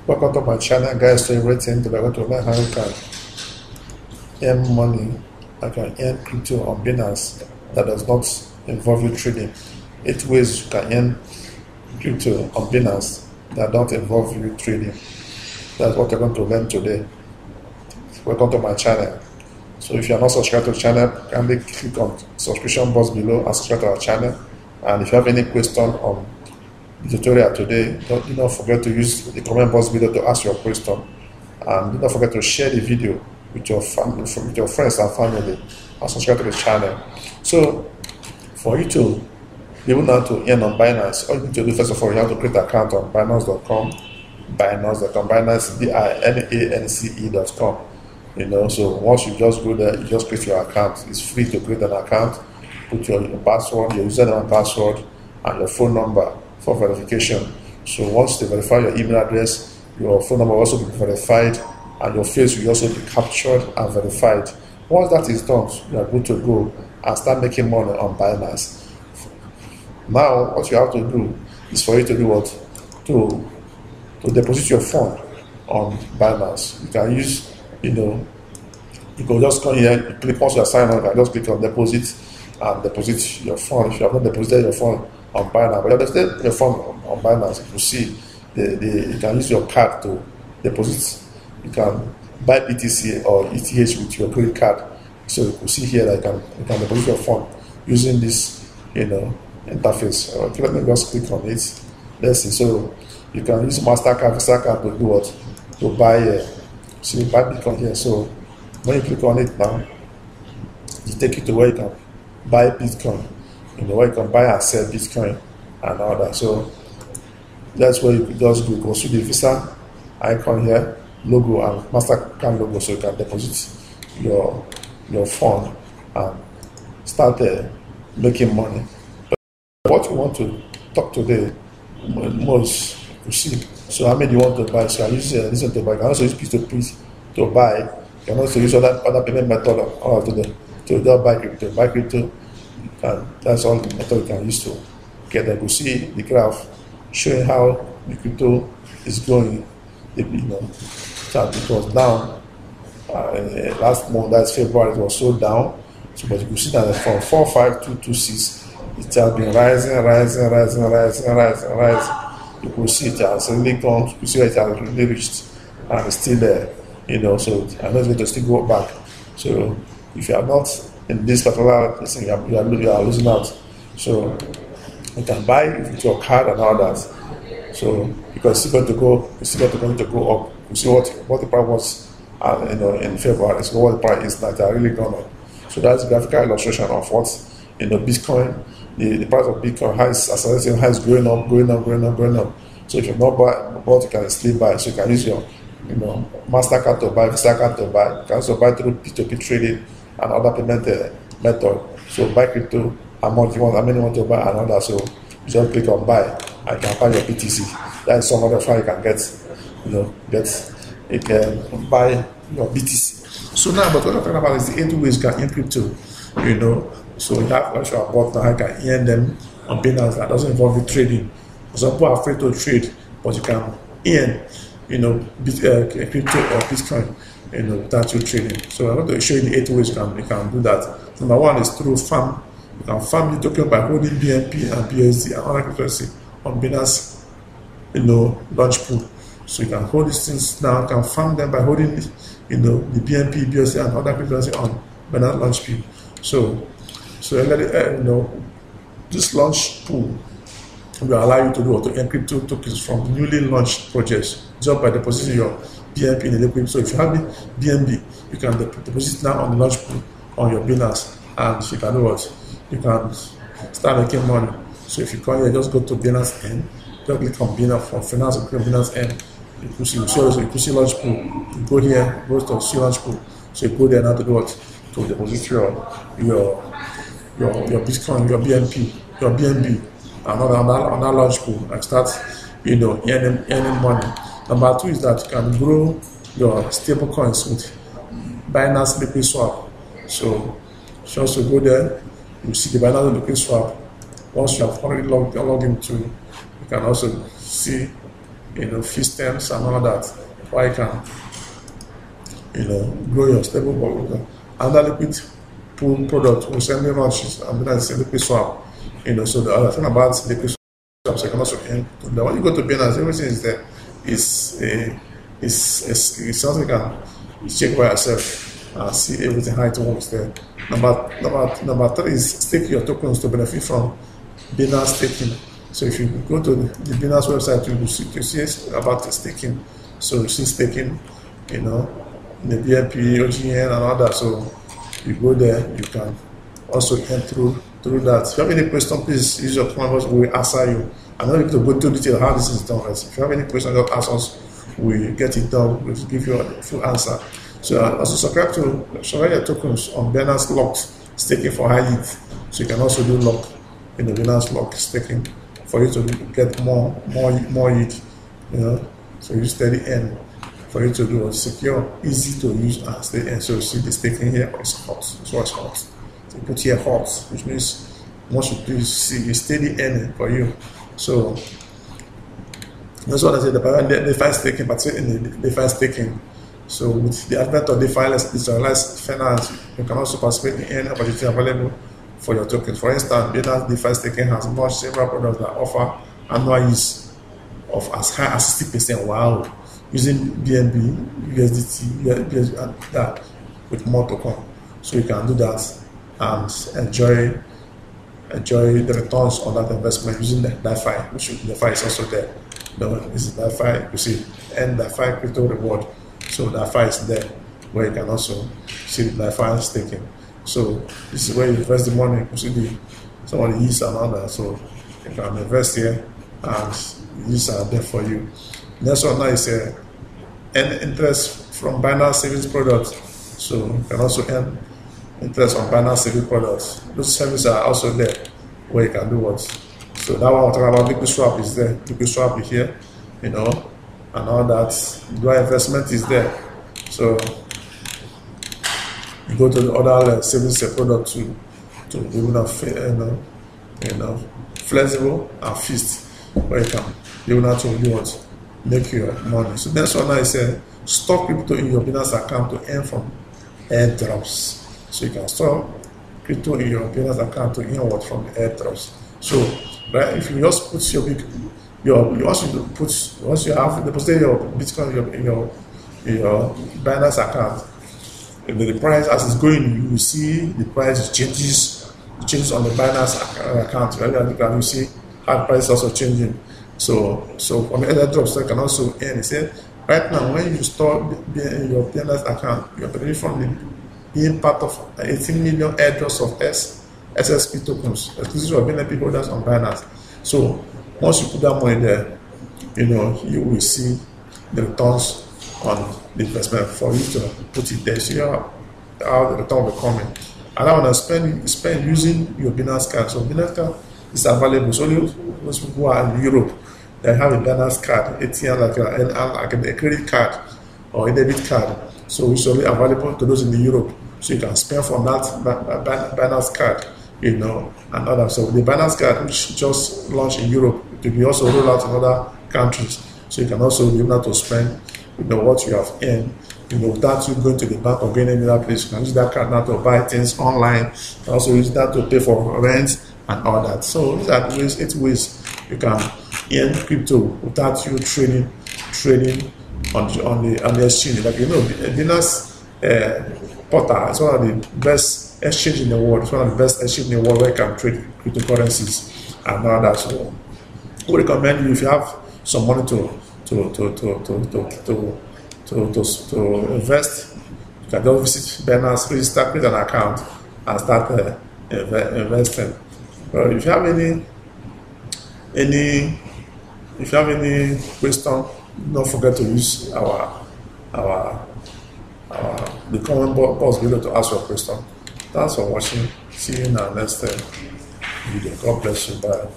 Welcome to my channel, guys. So everything that I want to learn how you can earn money, I can earn crypto on Binance that does not involve you trading. 8 ways you can earn crypto on Binance that don't involve you trading. That's what you're going to learn today. Welcome to my channel. So if you are not subscribed to the channel, kindly click on subscription box below and subscribe to our channel. And if you have any question on the tutorial today, do not forget to use the comment box below to ask your question. And do not forget to share the video with your family, with your friends and family, and subscribe to the channel. So for you to be able now to earn on Binance, all you need to do first of all, you have to create an account on Binance.com, Binance, BINANCE.com. So once you just go there, you just create your account. It's free to create an account. Put your password, your username and password, and your phone number for verification. So once they verify your email address, your phone number will also be verified, and your face will also be captured and verified. Once that is done, you are good to go and start making money on Binance. Now, what you have to do is for you to do what? To deposit your fund on Binance. You can use, you can just come here, you click, once you are signed on, you can just click on deposit and deposit your fund. If you have not deposited your fund on Binance, but you have deposited your fund on Binance, you see you can use your card to deposit. You can buy BTC or ETH with your credit card. So you can see here that you can deposit your fund using this interface. Okay, let me just click on it. Let's see. So you can use MasterCard, Visa card to do what? To buy. So you buy Bitcoin here. So when you click on it now, it take you to where you can buy Bitcoin. Where you can buy and sell Bitcoin and all that. So that's where you just go to the Visa icon here, logo and MasterCard logo, so you can deposit your fund and start making money. But what we want to talk today most to see. So how many you want to buy? So I use this to buy. You can also use P2P to buy. You can also use other payment method to buy crypto. Buy crypto, and that's all the method you can use to get there. You see the graph showing how the crypto is going. It was down last month, that's February, it was so down. So, but you can see that from 45226, it has been rising. You can see it has really gone. You can see it has really reached, and it's still there. So I'm not going to still go back. So if you are not in this particular thing, you are losing out. So you can buy it with your card and all that. So because it's going to go up. You see what the price was, in February. So what the price is that are really gone up. So that's a graphical illustration of what Bitcoin. The price of Bitcoin has going up. So if you're not bought, you can still buy. So you can use your MasterCard to buy, Visa card to buy. You can also buy through P2P trading and other payment method. So buy crypto, how many you want to buy and all that. So you just click on buy and you can buy your BTC. That is some other file you can get. You can buy your BTC. So now, but what I'm talking about is the 8 ways you can earn crypto. So that once you are bought now, you can earn them on Binance that doesn't involve you trading. Some people are afraid to trade, but you can earn, crypto or Bitcoin, without you trading. So I'm going to show you the 8 ways you can do that. Number one is through farm. You can farm the token by holding BNB and BSD and other cryptocurrency on Binance, launch pool. So you can hold these things now. You can farm them by holding, the BNB, BSD and other cryptocurrency on Binance launch pool. So this launch pool will allow you to earn crypto tokens from newly launched projects just by depositing your BNB in the liquid. So if you have the BNB, you can deposit now on the launch pool on your Binance, and you can do what? You can start making money. So if you come here, just go to Binance N, just click on Binance from finance and click on Binance N. You can see launch pool. You go here, go to see launch pool. So you go there now to do what? To deposit your Bitcoin, your BNB, on that launch pool and start, earning money. Number 2 is that you can grow your stable coins with Binance Liquid Swap. So just to go there, you see the Binance Liquid Swap. Once you have already logged into, you can also see systems and all that, why you can grow your stable ball. Another liquid pool product will send me launches, and then it's a liquid swap. So the other thing about liquid swaps, I can also when you go to Binance, everything is there. It's something you can check by yourself and see everything how it works there. Number three is stake your tokens to benefit from Binance staking. So if you go to the Binance website, you see about the staking. So you see staking, the BNB, OGN, and all that. So you go there, you can also earn through that. If you have any question, please use your comments. We will answer you. I'm not going to go into detail how this is done. If you have any questions, just ask us. We get it done. We'll give you a full answer. So also subscribe your tokens on Binance Locked staking for high yield. So you can also do lock in the Binance Locked staking for you to get more yield. So you steady earn for you to do a secure, easy to use and stay in. So you see the staking here is hot. So it's hot. So you put here hot, which means once you do, you see steady earning for you. So that's what I say. The DeFi staking, particularly in the DeFi staking. So with the advent of DeFi, decentralized finance, you can also participate in any opportunity available for your tokens. For instance, Binance DeFi staking has launched several products that offer annual use of as high as 60%. Wow! Using BNB, USDT, and that with more to come. So you can do that and enjoy the returns on that investment using the DeFi, which DeFi is also there. This is DeFi, you see, and DeFi crypto reward. So DeFi is there where you can also see the DeFi staking. So this is where you invest the money, you see some of the yields and all that. So you can invest here and these are there for you. Next one now is earn interest from Binance savings products. So you can also earn interest on Binance savings products. Those services are also there where you can do what. So that one we're talking about, liquid swap is there. Liquid swap is here, and all that. Dual investment is there. So you go to the other savings product to flexible and fixed, where you can be able to do what, make your money. So next one now is store crypto in your Binance account to earn from airdrops. So you can store crypto in your Binance account to earn what from airdrops. So right, if you just put once you have deposited your Bitcoin in your Binance account, and the price as it's going, you will see the price changes on the Binance account. Right, you see how the price is also changing. So from airdrops, you can also earn. He said, right now, when you store in your Binance account, you're benefiting from being part of 18 million airdrops of SSP tokens, exclusive of BNB holders on Binance. So once you put that money there, you will see the returns on the investment for you to put it there. See how the return will be coming. And I want to spend using your Binance card. So Binance card is available. So those people who are in Europe, they have a Binance card, ATM like a credit card or a debit card. So it's only available to those in the Europe. So you can spend from that Binance card, and others. So the Binance card, which just launched in Europe, it will be also rolled out in other countries. So you can also be able to spend, what you have earned, without you going to the bank or going any other place. You can use that card now to buy things online. You can also use that to pay for rent and all that. So these are 8 ways you can earn crypto without you trading on the exchange. Like Binance Portal is one of the best exchange in the world. It's one of the best exchange in the world where you can trade cryptocurrencies and all that. So I would recommend you, if you have some money to invest, you can just visit Binance, register, create an account, and start investing. But if you have any question, don't forget to use the comment box below to ask your question. Thanks for watching. See you in our next video. God bless you. Bye.